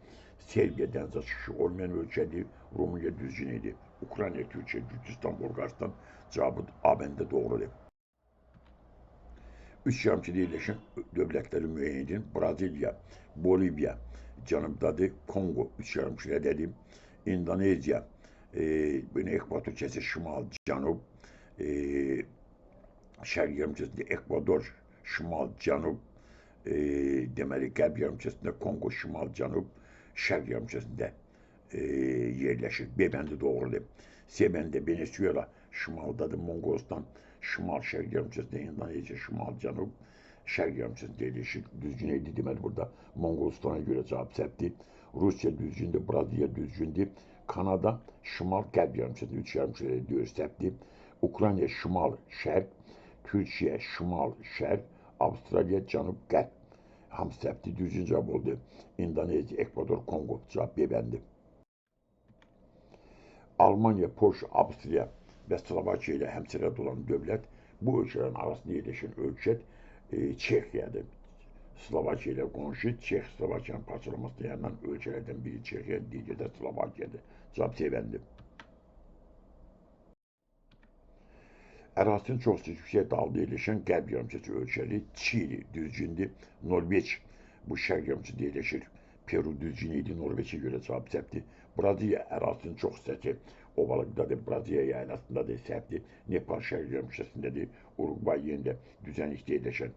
Serbiya dənizə çıxışı olmayan ölkədir. Rumıniya düzgün idi. Ukrayna, Türkiyə, Gürcüstan, Bolqarıstan cavabı A bəndə doğrudur. 3 yarımkürədə yerləşən dövlətləri müəyyən edin. Braziliya, Bolivya cənubdadır. Kongo 3 yarımkürədədir. Endonezya, bunu ekvator kəsir, şimal, cənub, şərq yarımkürəsində Ekvador, şimal, cənub, deməli qərb yarımkürəsində Kongo, şimal, cənub, şərq yarımkürəsində yerləşir. B bəndi doğrudur. C bəndə Venezuela şimaldadır. Monqolistan şimal şərq yarımkürəsində, Endonezya şimal, cənub, şərq yarımkürəsində yerləşir. Düzgün idi deməli burada. Monqolistana görə cavab səhvdir. Rusiya düzgündür, Braziliya düzgündür. Kanada şimal qərb yarımkürəsində 3 yarımkürədə deyir səhvdir. Ukrayna şimal şərq, Türkiyə şimal şərq, Avustralya, Cənub-Qərb. Hamısı səbti düzgün cavab oldu. İndoneziya, Ekvador, Kongo. Cavab B bəndi. Almanya, Polşa, Avstriya və Slovakiya ilə həmsərhəd olan dövlət, bu ölkələrin arasında yerləşən ölkə Çexiyadır. Slovakiya ilə qonşu, Çex-Slovakiyanın parçalanmasına yaranan ölkələrdən biri Çexiya, digəri də Slovakiyadır. Cavab C bəndi. Ərazisinin çox yüksək dağda yerləşən qərb yarımkəsi ölkələri Çili düzgündür, Norveç bu şərq yarımkəsində yerləşir. Peru düzgün idi, Norveçə görə cavab səhvdir. Braziliya ərazisinin çox hissəsi ovalıqdadır, Braziliya yaylasındadır, səhvdir. Nepal şərq yarımkəsindədir, Uruqvay yenə də düzənlikdə yerləşən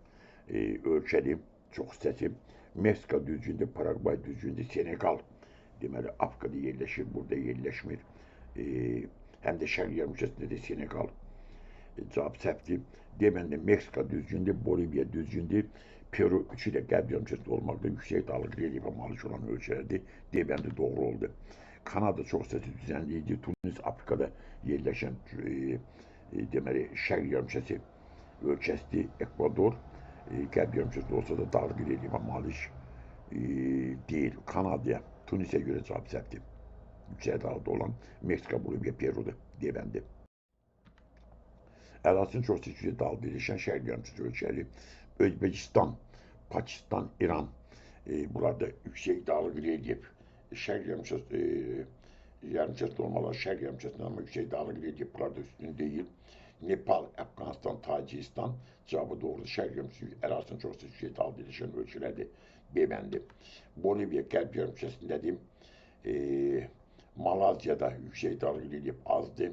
ölkədir, çox hissəsi. Meksika düzgündür, Paragvay düzgündür, Senegal deməli Afrikada yerləşir, burada yerləşmir. Həm də şərq yarımkəsindədir Senegal. Cavab səhvdir. Deməndə Meksika düzgündür, Boliviya düzgündür, Peru üçü də qərb yarımkəsində olmaqla yüksək dağlıq relyefə malik olan ölkələrdir. Deməndə doğru oldu. Kanada çox hissəsi düzənlikdir. Tunis Afrikada yerləşən deməli şərq yarımkəsi ölkəsidir. Ekvador qərb yarımkəsində olsa da dağlıq relyefə malik deyil. Kanadaya, Tunisə görə cavab səhvdir. Yüksək dağda olan Meksika, Boliviya, Peru'dur. Deməndə. Ərazisinin çox yüksək dağda yerləşən şərq yarımkəsi ölkələri Özbekistan, Pakistan, İran. Burada yüksək dağlıq relyef, şərq yarımkəsində olmalar, şərq yarımkəsində amma yüksək dağlıq relyef burada üstün deyil. Nepal, Əfqanistan, Tacikistan cavabı doğrudur. Şərq yarımkəsi ərazisinin çox yüksək dağda yerləşən ölkələrdir. B bəndi. Boliviya qərb yarımkəsindədir. Malazyada yüksək dağlıq relyef azdır.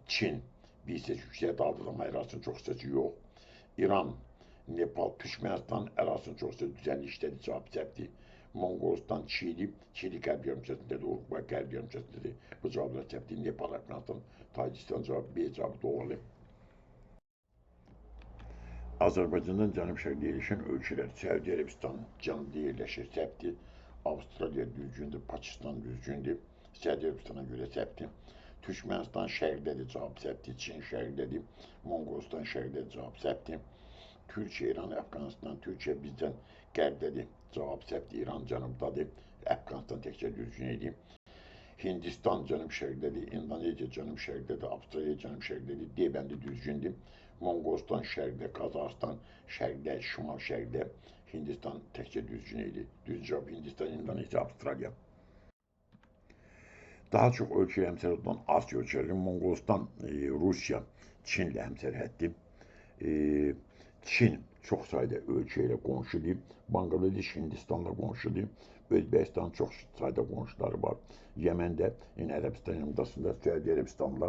Çin bir hissəsi yüksək dağdadır, amma ərazisinin çox hissəsi yox. İran, Nepal, Türkmenistan ərazisinin çox hissəsi düzənlikdədir, cavab səhvdir. Monqolistan, Çili qərb yarımkəsindədir, Uruqvay qərb yarımkəsindədir. Bu cavablar səhvdir. Nepal, Əfqanistan, Tacikistan cavabı B cavabı doğru. Azərbaycandan cənub-şərqdə yerləşən ölkələr Səudiyyə Ərəbistan cənubda yerləşir, səhvdir. Avstraliya düzgündür, Pakistan düzgündür. Səudiyyə Ərəbistana görə səhvdir. Türkmenistan şərqdədir, cavab səhvdir. Çin şərqdədir, Monqolistan şərqdədir, cavab səhvdir. Türkiyə, İran, Əfqanistan, Türkiyə bizdən qərbdədir, cavab səhvdir. İran cənubdadır, Əfqanistan təkcə düzgün idi. Hindistan cənub-şərqdədir, İndoneziya cənub-şərqdədir, Avstraliya cənub-şərqdədir, D bəndi düzgündür. Monqolistan şərqdə, Qazaxıstan şərqdə, şimal-şərqdə, Hindistan təkcə düzgün idi. Düz cavab Hindistan, İndoneziya, Avstraliya. Daha çox ölkəyə həmsərhəd olan Asiya ölkələri Monqolistan, Rusiya, Çinlə həmsərhəddir. Çin çox sayda ölkə ilə qonşudur. Bangladeş Hindistanla qonşudur. Özbəkistan çox sayda qonşuları var. Yəməndə, Ərəbistan yanındasında Səudiyyə Ərəbistanla,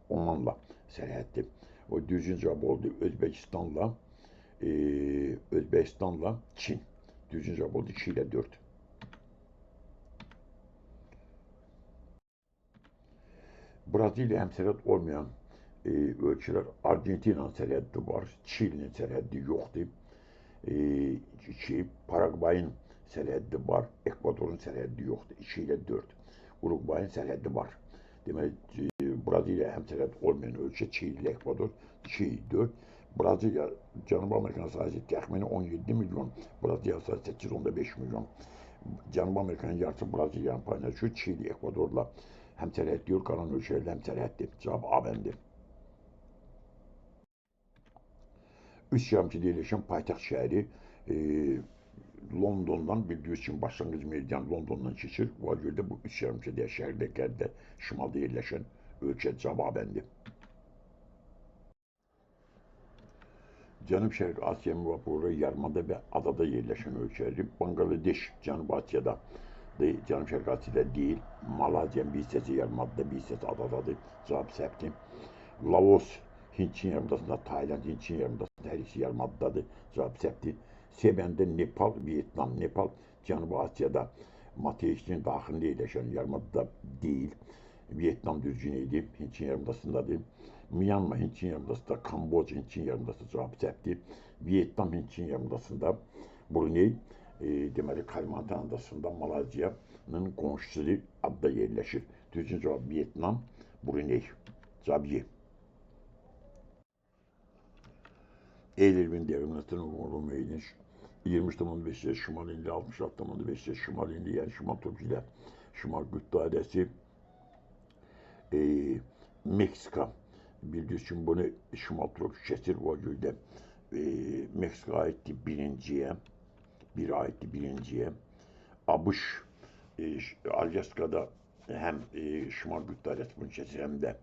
Omanla sərhəddir. O düzgün cavab oldu Özbəkistanla Çin. Düzgün cavab oldu 2 ilə 4. Braziliya həmsərhəd olmayan ölkələr Argentinanın sərhəddi var, Çilinin sərhəddi yoxdur. Paragvayın sərhəddi var, Ekvadorun sərhəddi yoxdur. 2 ilə 4. Uruqvayın sərhəddi var. Deməli, Braziliya həmsərhəd olmayan ölkə Çil ilə Ekvador 2, 4. Braziliya, Cənubi Amerikanın sahəsi təxmini 17 milyon, Braziliya sahəsi 8.5 milyon. Cənubi Amerikanın yarısı Braziliyanın payına düşür, Çil, Ekvadorla həmsərhəd deyil, qalan ölkələrlə həmsərhəddir. Cavab A bəndi. Üç yarımkədə yerləşən paytaxt şəhəri Londondan bildiyiniz kimi başlanğıc meridian Londondan keçir. Bu görə də bu üç yarımkədə şərqdə, qərbdə, şimalda yerləşən ölkə cavab A bəndi. Cənub-Şərq Asiya müvafiq yarımada və adada yerləşən ölkələri Bangladeş, Cənubi Asiyada, Cənub-Şərq Asiyada deyil, Malaziyanın bir hissəsi yarımadada, bir hissəsi adadadır, cavab səhvdir. Laos, Hindçin yarımadasında, Tayland, Hindçin yarımadasında, hər ikisi yarımadadadır, cavab səhvdir. C bəndə Nepal, Vyetnam, Nepal Cənubi Asiyada, materisinin daxilində yerləşən yarımadada deyil, Vyetnam düzgün idi, Hindçin yarımadasındadır. Myanma Hindçin yarımadasında, Kamboca Hindçin yarımadasında cavab səhvdir. Vyetnam Hindçin yarımadasında, Brunei, deməli Kalimantan adasında Malaziyanın qonşusu adda yerləşir. Düzgün cavab Vyetnam, Brunei. Cavab Y. Eylül'ün devrilmesinin umurumda 20,5 şimalinde 66,5 şimalinde yani şimal Türkiye şimal güç dairesi e, Meksika bildiği için bunu şimal Türkiye kesir vacuyla Meksika aitti birinciye birinciye Abış Alaska'da hem şimal güç dairesi bunu kesir hem de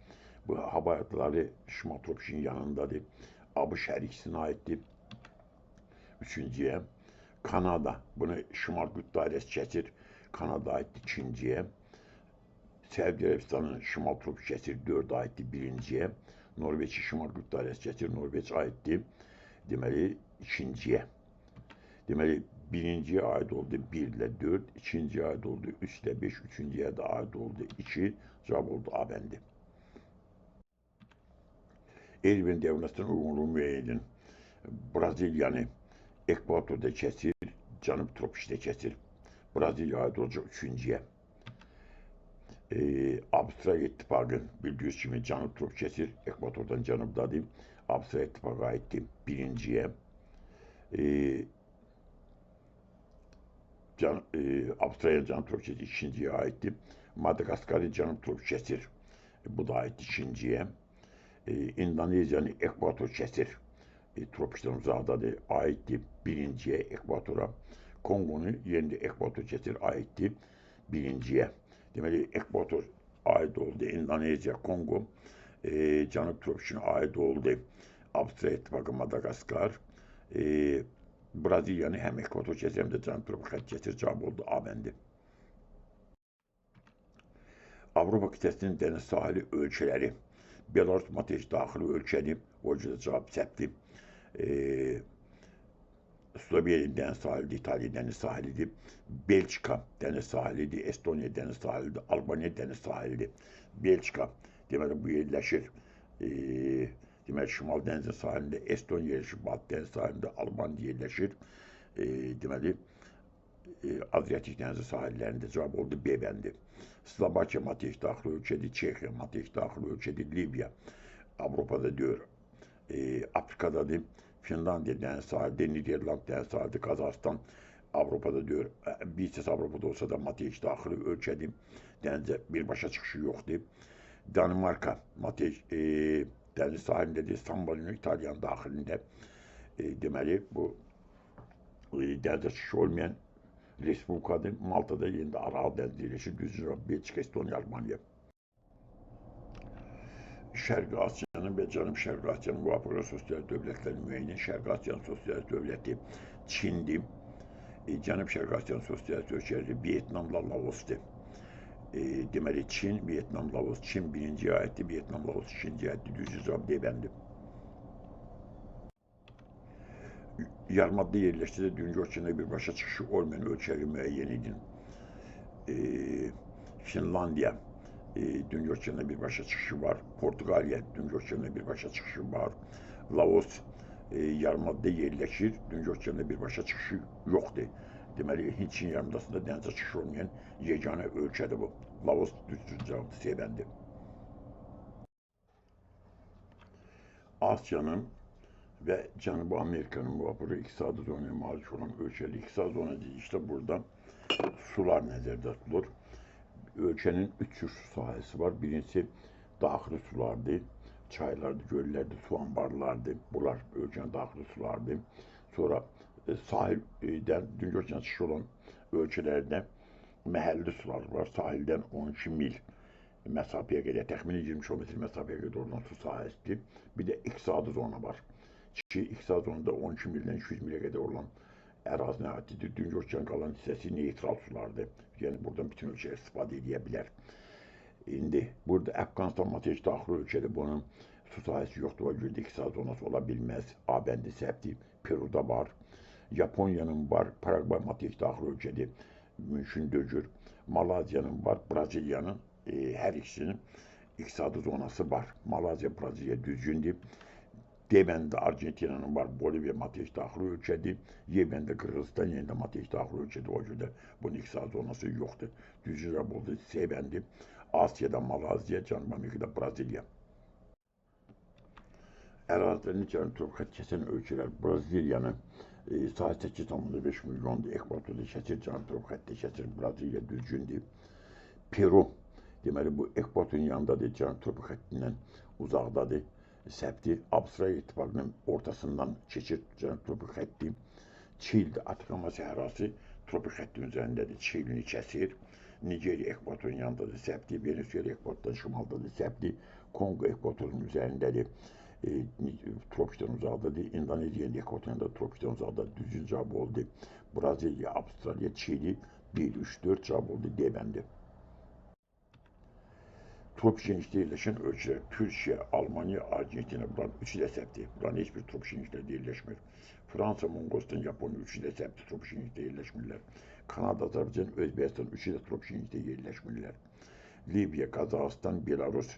bu hava yatları şimal Türkiye'nin yanındadır. Abış her ikisine aitti. Üçüncüye. Kanada. Bunu Şimal Qütb dairəsi keçir. Kanada aiddir ikinciyə. Səudiyyə Ərəbistanın Şimal Tropik keçir. 4 aiddir birinciyə. Norveçin Şimal Qütb dairəsi keçir. Norveç aiddir. Deməli ikinciyə. Deməli birinciyə aid oldu 1 ilə 4, ikinciyə aid oldu 3 ilə 5, üçüncüyə də aid oldu 2. Cavab oldu A bəndi. Elvin devletinin uyğunluğu müəyyən Braziliyanı Ekvatorda kesir, Cənub tropikdə kesir. Braziliya aid olacaq üçüncüyə. Avstraliya İttifaqı bildiğiniz kimi Cənub tropik kesir, Ekvatordan cənubdadır. Avstraliya İttifaqı aiddir birinciyə. Avstraliya Cənub tropik kesir ikinciyə aiddir. Madagaskarı Cənub tropik kesir. Bu da aiddir ikinciyə. İndoneziyanı Ekvator kesir. Tropikdən uzaqdadır, aiddir birinciyə ekvatora. Konqonu yenə də ekvator keçir, aiddir birinciyə. Deməli, ekvator aid oldu İndoneziya, Kongo, Cənub tropikinə aid oldu Avstraliya İttifaqı, Madagaskar, Braziliyanı həm ekvator keçir, həm də Cənub tropik xətt keçir, cavab oldu A bəndi. Avropa qitəsinin dəniz sahili ölkələri. Belarus materik daxili ölkədir, o cürə cavab səhvdir. Slovenya dəniz sahilidir, İtalya dəniz sahilidir, Belçika dəniz sahilidir, Estoniya dəniz sahilidir, Albaniya dəniz sahilidir. Belçika deməli bu yerləşir. Deməli şimal dənizin sahilində Estoniya yerləşir, batı dəniz sahilində Albaniya yerləşir. Deməli Adriatik dənizi sahillərində cavab oldu B bəndi. Slovakiya materik daxili ölkədir, Çexiya materik daxili ölkədir, Liviya Avropada deyir. Afrikadadır, Finlandiya dəniz sahilidir, Niderland dəniz sahilidir, Qazaxıstan Avropada deyir. Bir hissəsi Avropada olsa da materik daxili ölkədir, dənizə birbaşa çıxışı yoxdur. Danimarka materik dəniz sahilindədir, San Marino İtalyanın daxilində. Deməli bu dənizə çıxışı olmayan respublikadır. Maltada yenə də Aral dənizi yerləşir, düzgün Belçika, Estoniya, Almaniya. Şərqi Asiyanın və Cənub-Şərqi Asiyanın müvafiq sosial dövlətlərin müəyyən Şərqi Asiyanın sosial dövləti Çindir. Cənub-Şərqi Asiyanın sosial ölkələri Vyetnamla Laosdur. Deməli Çin, Vyetnam, Laos. Çin birinciyə aiddir, Vyetnam, Laos ikinciyə aiddir. Düzgün cavab D bəndi. Yarımadada yerləşdirdə Dünya okeanına birbaşa çıxışı olmayan ölkələri müəyyən edin. Finlandiya Dünya okeanına birbaşa çıxışı var. Portuqaliya Dünya okeanına birbaşa çıxışı var. Laos yarımadada yerləşir. Dünya okeanına birbaşa çıxışı yoxdur. Deməli Hindçin yarımadasında dənizə çıxışı olmayan yeganə ölkədir bu. Laos düzgün cavabdır C bəndi. Asiyanın və Cənubi Amerikanın müvafiq iqtisadi zonaya malik olan ölkəli iqtisadi zona işte burada sular nəzərdə tutulur. Ölkənin 3 tür su sahəsi var. Birincisi daxili sulardır, çaylardır, göllərdir, su anbarlardır. Bunlar ölkənin daxili sulardır. Sonra sahildən Dünya okeanına çıxışı olan ölkələrdə məhəlli sular var. Sahildən 12 mil məsafəyə qədər, təxmini 20 km məsafəyə qədər olan su sahəsidir. Bir də iqtisadi zona var. İqtisadi zonada 12 mildən 200 milə qədər olan ərazi aiddir. Dünya okeanın qalan hissəsi neytral sulardır. Yəni buradan bütün ölkələr istifadə edə bilər. İndi burada Əfqanistan materik daxili ölkədir. Bunun su sahəsi yoxdur. O görə də iqtisadi zonası ola bilməz. A bəndi səhvdir. Peruda var. Yaponiyanın var. Paragvay materik daxili ölkədir. Mümkün deyil. Malaziyanın var. Braziliyanın hər ikisinin iqtisadi zonası var. Malaziya, Braziliya düzgündür. D bəndə Argentinanın var, Bolivya materik daxili ölkədir. Y bəndə Qırğızistan yenə də materik daxili ölkədir. O görə də bunun iqtisadi zonası yoxdur. Düzgün cavab oldu C bəndi. Asiyada Malaziya, Cənubi Amerikada Braziliya. Ərazilərini cənub-tropik xətt kəsən ölkələr Braziliyanı sahə 8,5 milyondur, ekvatorda keçir, cənub-tropik xəttdə keçir, Braziliya düzgündür. Peru, deməli bu ekvatorun yanındadır, cənub-tropik xəttindən uzaqdadır. Səbti Avstraliya ittifaqının ortasından keçir cənub-tropik xətti. Çildə Atakama səhrası tropik xəttin üzərindədir, Çilini kəsir. Nigeriya ekvatorun yanındadır, səbti. Venezuela ekvatordan şimaldadır, səbti. Kongo ekvatorun üzərindədir, tropikdən uzaqdadır. İndoneziya ekvatorunda tropikdən uzaqdadır, düzgün cavab oldu. Braziliya, Avstraliya, Çili 1, 3, 4 cavab oldu, D bəndi. Tropik genişlikdə yerləşən ölkələr Türkiyə, Almanya, Argentina, buranın üçü də səbti. Buranın heç bir tropik genişlikdə yerləşmir. Fransa, Monqolistan, Yaponiya üçü də səbti, tropik genişlikdə yerləşmirlər. Kanada, Azərbaycan, Özbəkistan üçü də tropik genişlikdə yerləşmirlər. Libiya, Qazaxıstan, Belarus,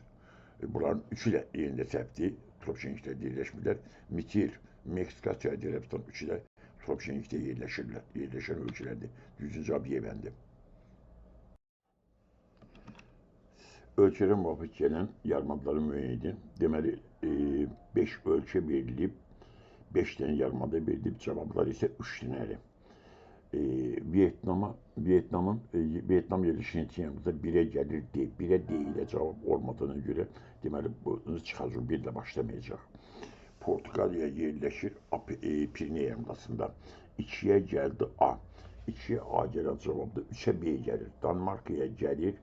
buranın üçü də yerində səbti, tropik genişlikdə yerləşmirlər. Misir, Meksika, Səudiyyə Ərəbistan üçü də tropik genişlikdə yerləşən ölkələrdir. Düzgün cavab Y bəndi. Ölkələrə müvafiq gələn yarımadların müəyyən edin. Deməli, 5 ölkə verilib, 5 dənə yarımada verilib, cavablar isə 3 dənədir. Vyetnam yerləşən yanımızda 1-ə gəlir, 1-ə D ilə cavab olmadığına görə, deməli, bunu çıxacaq, 1 ilə başlamayacaq. Portuqaliya yerləşir Piriney yarımadasında. 2-yə gəldi A. 2-yə A gələn cavabda 3-ə B gəlir. Danmarkaya gəlir.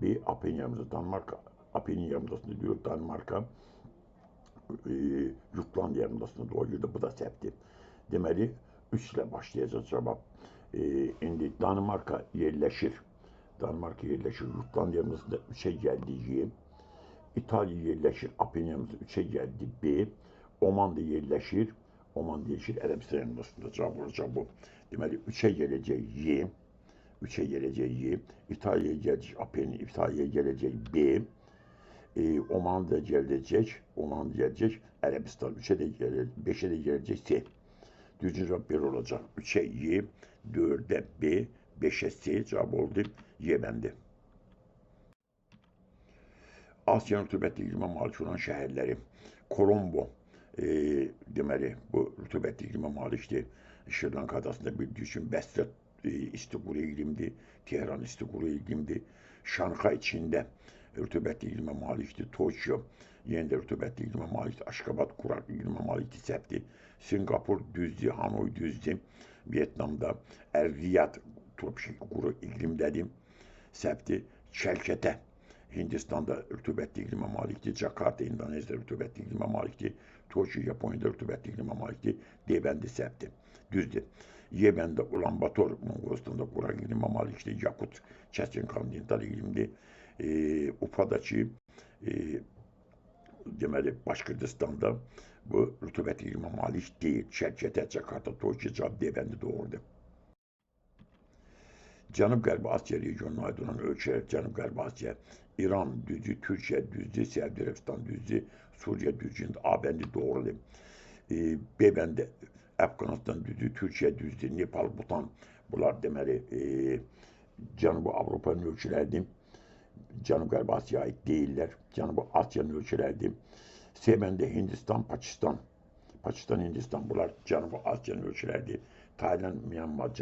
B. Apen yarımadasında diyor, Danmarka, Jutland yarımadasında doğru, bu da səbti. Deməli, 3 ilə başlayacaq cavab. İndi Danimarka yerləşir, Jutland yarımadasında 3'e gəldi Y. İtalya yerləşir, Apen yarımadasında 3'e gəldi B. Oman da yerləşir, Ərəbistan yarımadasında cavab olacaq bu. Deməli, 3'e gələcək Y. 3'e geleceği Y, İtalya'ya gelecek Apen, İtalya'ya gelecek B, Oman da gelecek, Arabistan 3'e de gelecek, 5'e de gelecek C. Düzgün cevap 1 olacak. 3'e Y, 4'e B, 5'e C cevap oldu. Y bəndi. Asya rütubətli iqlimə malik olan şəhərləri. Kolombo, deməli, bu rütubətli iqlimə malikdir. Şri Lanka adasında bildiği için Bəsrət isti quru iqlimdir, Tehran isti quru iqlimdir. Şanxay içində rütubətli iqlimə malikdir. Tokyo yenə də rütubətli iqlimə malikdir. Aşqabad quraq iqlimə malikdir, səbti. Singapur düzdür, Hanoy düzdür. Vyetnamda Riyad tropik quru iqlimdədir, səbti. Kəlkətə Hindistan'da rütubətli iqlimə malikdir. Jakarta, İndoneziyada rütubətli iqlimə malikdir. Tokyo, Yaponya'da rütubətli iqlimə malikdir. D bəndi səbti. Düzdür. Y bəndə Ulan-Bator, Monqolistan'da quraq iqlimə malikdir. Yakut, kəskin kontinental iqlimdir. Ufadakı, deməli, Başkırdistan'da bu rütubətli iqlimə malik deyil. Kəlkətə, Jakarta, Tokyo cavab D bəndi doğrudur. Cənub-Qərbi Asiya regionuna aid olan ölkələr, Cənub-Qərbi Asiya, İran düzdür, Türkiyə düzdür, Səudiyyə Ərəbistan düzdür, Suriya düzdür, A bəndi doğrudur. B bəndə Əfqanıstan düzdür, Türkiyə düzdür, Nepal, Butan, bunlar deməli Cənubi Avropanın ölkələridir. Cənub-Qərbi Asiyaya aid deyirlər, Cənubi Asiyanın ölkələridir. C bəndə Hindistan, Pakistan, Hindistan, bunlar Cənubi Asiyanın ölkələridir. Tayland, Myanmar,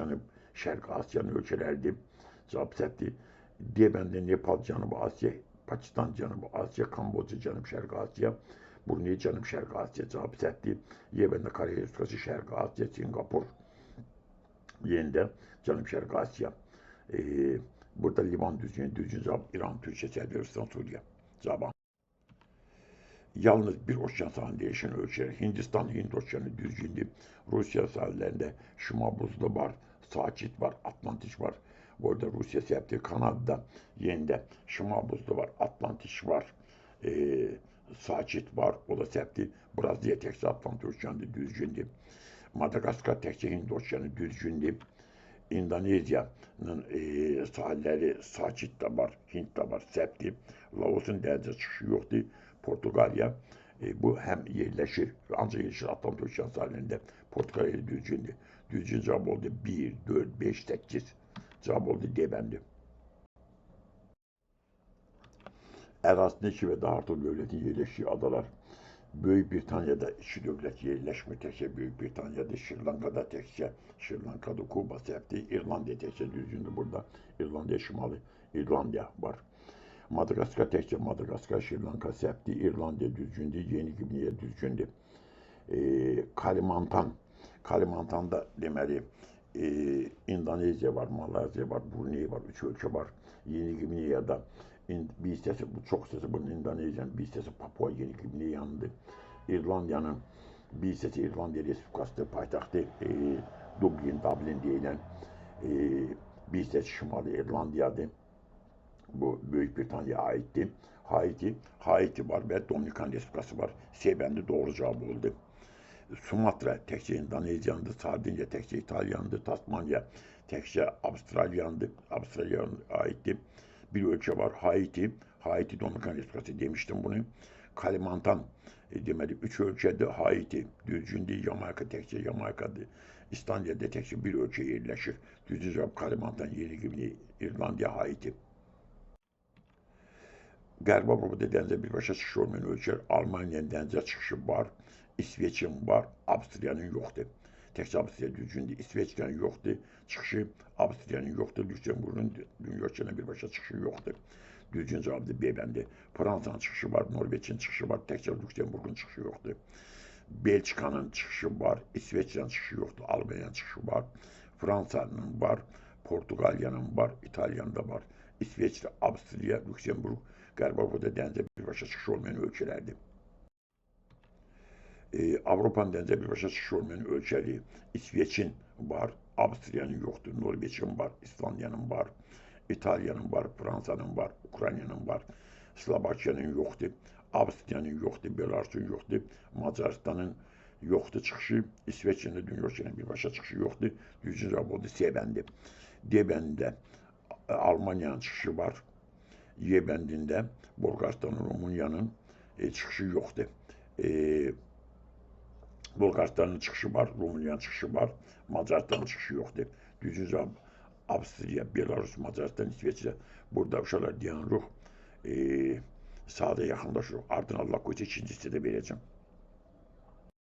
Şərqi Asiyanın ölkələridir. Cavab səhvdir. D bəndə Nepal, Cənubi Asiya, Pakistan, Cənubi Asiya, Kamboca, Cənub-Şərqi Asiya, Brunei, Cənub-Şərqi Asiya cavab səhvdir. Y bəndə Koreya Respublikası, Şərqi Asiya, Singapur, yenə də Cənub-Şərqi Asiya. Burada Livan düzgün cavab İran, Türkiyə, Səudiyyə Ərəbistan, Suriya cavabı. Yalnız bir okean sahilində yaşayan ölkələr Hindistan, Hind okeanı düzgündür. Rusiya sahillərində şimal buzlu var, sakit var, Atlantik var. Burada Rusiya səbti, Kanadada yenə də şimal buzlu var, Atlantik var, sakit var, o da səbti. Braziliya təkcə Atlantik okeanı düzgündür. Madagaskar təkcə Hind okeanı düzgündür. İndoneziyanın sahilləri sakit də var, Hind də var, səbti. Laosun dənizə çıxışı yoxdur. Portuqaliya bu həm yerləşir, ancaq yerləşir Atlantik okean sahilində. Portuqaliya düzgündür. Düzgün cavab oldu 1, 4, 5, 8. Cavab oldu D bəndi. Ərazisində 2 və daha artıq dövlətin yerləşdiyi adalar. Böyük Britaniyada iki dövlət yerləşmir, təkcə Böyük Britaniyada, Şri-Lankada təkcə, Şri-Lankada, Kuba səhvdir, İrlandiya təkcə düzgündür burada, İrlandiya, Şimali İrlandiya var. Madagaskar təkcə Madagaskar, Şri-Lanka səhvdir, İrlandiya düzgündür, Yeni Gvineya düzgündür. Kalimantan'da deməli İndoneziya var, Malezya var, Brunei var, üç ölkə var. Yeni Gvineya'da bir hissəsi, bu çox hissəsi bunun İndoneziyanın, bir hissəsi Papua Yeni Gvineyanındır. İrlandiyanın bir hissəsi İrlandiya Respublikasıdır, paytaxtı Dublin deyilən, bir hissəsi Şimali İrlandiyadır. Bu Böyük Britanya'ya aittir. Haiti var ve Dominikan Respublikası var. Seybendi doğru cevap oldu. Sumatra təkcə İndoneziyandır, Sardinya təkcə İtalyandır, Tasmanya təkcə Avustralya'ya aittir. Bir ölkə var, Haiti Dominikan Respublikası demiştim bunu. Kalimantan deməli 3 ölkədir, Haiti düzgündür, Yamayka təkcə Yamayka'dır. İslandiyada təkcə bir ölkə yerləşir. Düzgün cavab Kalimantan, Yeni Gvineya, İrlandiya, Haiti. Qərbi Avropada dənizə birbaşa çıxışı olmayan ölkələr, Almaniyanın dənizə çıxışı var, İsveçin var, Avstriyanın yoxdur. Təkcə Avstriya düzgündür, İsveçdən yoxdur, çıxışı Avstriyanın yoxdur, Lüksemburgun dünya ölkələrlə birbaşa çıxışı yoxdur. Düzgün cavabdır B bəndi. Fransanın çıxışı var, Norveçin çıxışı var, təkcə Lüksemburgun çıxışı yoxdur. Belçikanın çıxışı var, İsveçdən çıxışı yoxdur, Almaniyanın çıxışı var, Fransanın var, Portuqaliyanın var, İtalyanın da var. İsveçlə Avstriya, Lüksemburg, Qərbi Avropada dənizə birbaşa çıxışı olmayan ölkələrdir. Avropanın dənizə birbaşa çıxışı olmayan ölkələri İsveçin var, Avstriyanın yoxdur, Norveçin var, İslandiyanın var, İtalyanın var, Fransanın var, Ukraynanın var, Slovakiyanın yoxdur, Avstriyanın yoxdur, Belarusun yoxdur, Macaristanın yoxdur çıxışı, İsveçin də dünya ölkələrlə birbaşa çıxışı yoxdur. Düzgün cavab oldu C bəndi. D bəndində Almaniyanın çıxışı var. Y bəndində Bolqarıstanın, Rumıniyanın çıxışı yoxdur. Bolqarıstanın çıxışı var, Rumıniyanın çıxışı var, Macaristanın çıxışı yoxdur. Düzgün cavab Avstriya, Belarus, Macaristan, İsveçrə. Burada uşaqlar dayanırıq, sadə yaxınlaşırıq. Ardından Allah qoysa ikinci hissədə verəcəm.